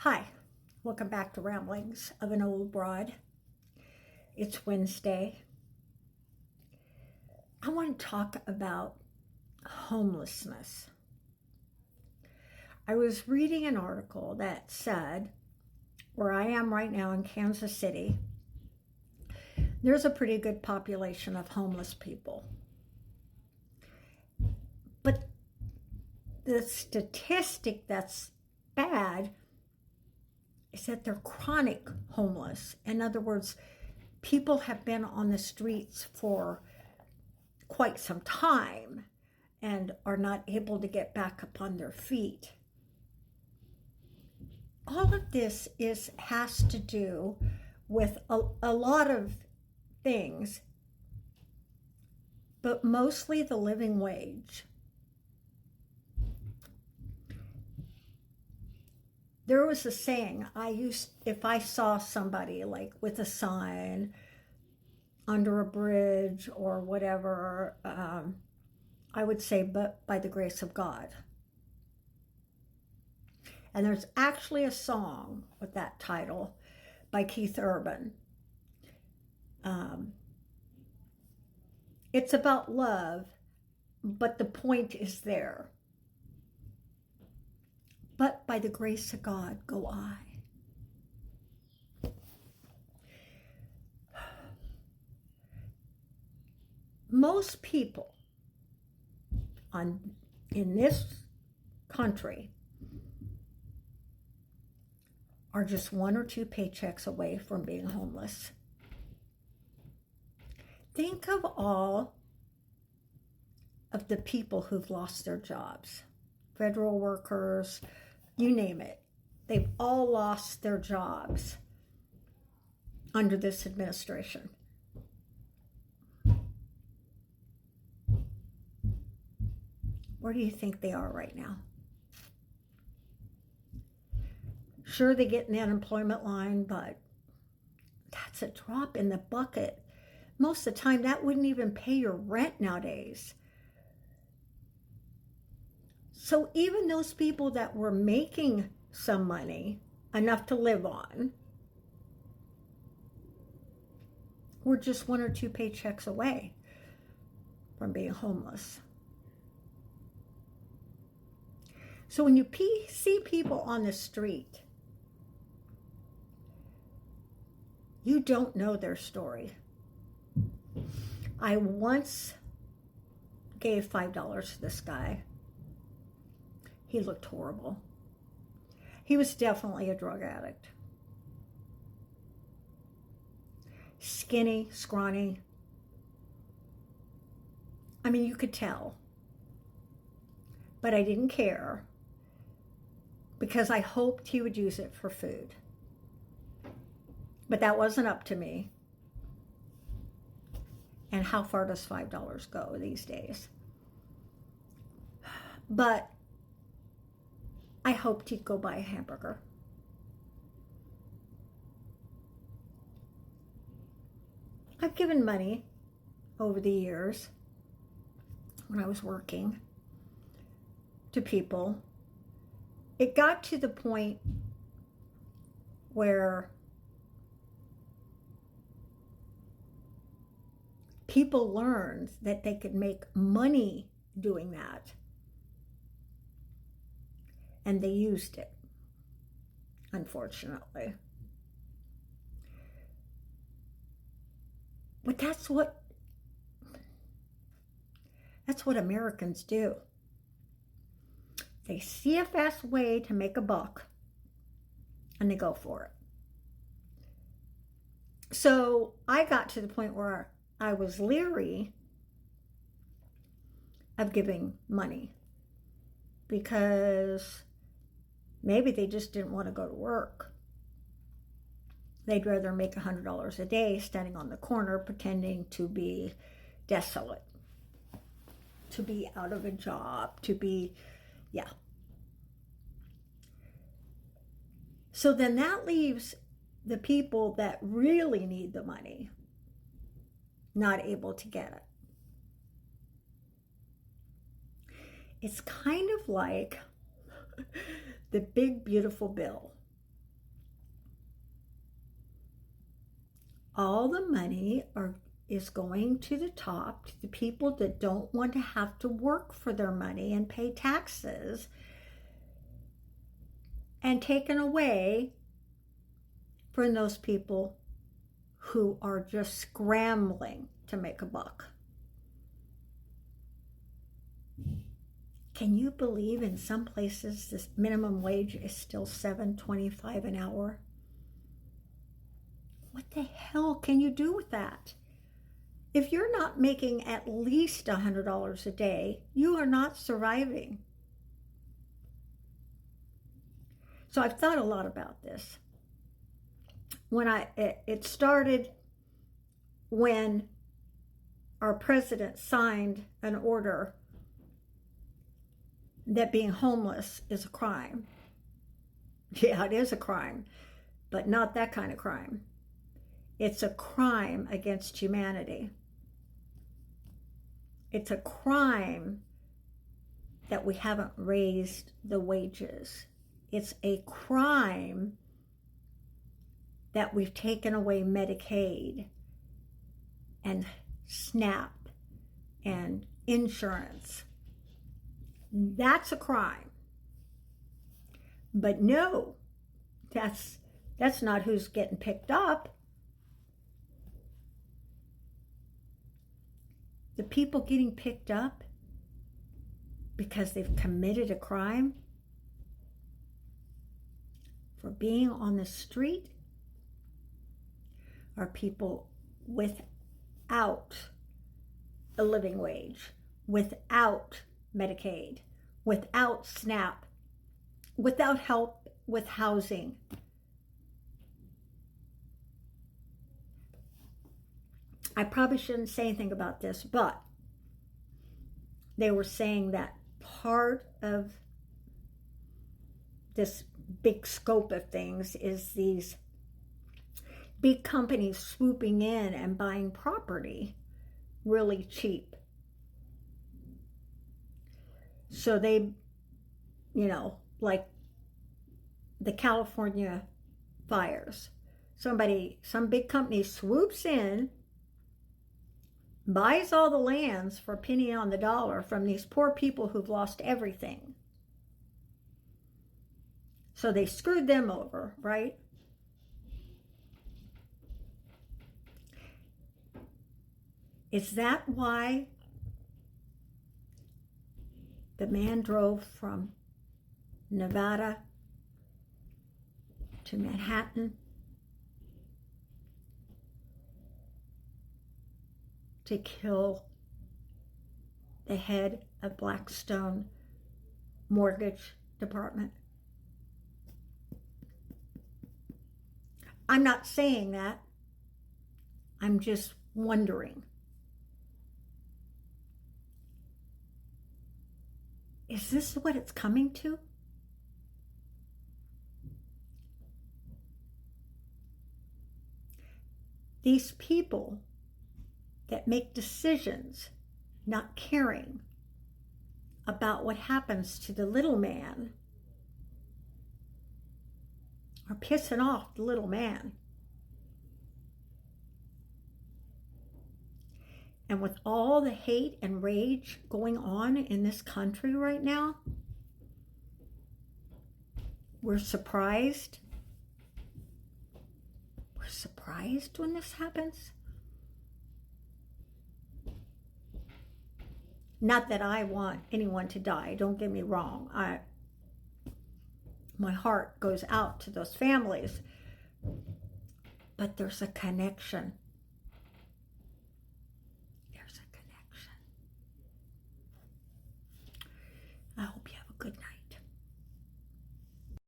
Hi, welcome back to Ramblings of an Old Broad. It's Wednesday. I want to talk about homelessness. I was reading an article that said, where I am right now in Kansas City, there's a pretty good population of homeless people. But the statistic that's bad is that they're chronic homeless. In other words, people have been on the streets for quite some time and are not able to get back upon their feet. All of this has to do with a lot of things, but mostly the living wage. There was a saying if I saw somebody like with a sign under a bridge or whatever, I would say, but by the grace of God. And there's actually a song with that title by Keith Urban. It's about love, but the point is there. But by the grace of God go I. Most people in this country are just one or two paychecks away from being homeless. Think of all of the people who've lost their jobs. Federal workers, you name it. They've all lost their jobs under this administration. Where do you think they are right now? Sure, they get in the unemployment line, but that's a drop in the bucket. Most of the time, that wouldn't even pay your rent nowadays. So even those people that were making some money, enough to live on, were just one or two paychecks away from being homeless. So when you see people on the street, you don't know their story. I once gave $5 to this guy. He looked horrible. He was definitely a drug addict. Skinny, scrawny. I mean, you could tell. But I didn't care because I hoped he would use it for food. But that wasn't up to me. And how far does $5 go these days? But I hoped he'd go buy a hamburger. I've given money over the years when I was working to people. It got to the point where people learned that they could make money doing that. And they used it, unfortunately. But that's what Americans do. They see a fast way to make a buck, and they go for it. So I got to the point where I was leery of giving money because maybe they just didn't want to go to work. They'd rather make $100 a day standing on the corner pretending to be desolate, to be out of a job, to be, yeah. So then that leaves the people that really need the money not able to get it. It's kind of like the big, beautiful bill. all the money is going to the top, to the people that don't want to have to work for their money and pay taxes, and taken away from those people who are just scrambling to make a buck. Can you believe in some places this minimum wage is still $7.25 an hour? What the hell can you do with that? If you're not making at least $100 a day, you are not surviving. So I've thought a lot about this. It started when our president signed an order that being homeless is a crime. Yeah, it is a crime, but not that kind of crime. It's a crime against humanity. It's a crime that we haven't raised the wages. It's a crime that we've taken away Medicaid and SNAP and insurance. That's a crime. But no, that's not who's getting picked up. The people getting picked up because they've committed a crime for being on the street are people without a living wage, without Medicaid, without SNAP, without help with housing. I probably shouldn't say anything about this, but they were saying that part of this big scope of things is these big companies swooping in and buying property really cheap. So they, like the California fires, some big company swoops in, buys all the lands for a penny on the dollar from these poor people who've lost everything. So they screwed them over, right? Is that why the man drove from Nevada to Manhattan to kill the head of Blackstone mortgage department? I'm not saying that. I'm just wondering. Is this what it's coming to? These people that make decisions not caring about what happens to the little man are pissing off the little man. And with all the hate and rage going on in this country right now, we're surprised. We're surprised when this happens. Not that I want anyone to die, don't get me wrong. My heart goes out to those families. But there's a connection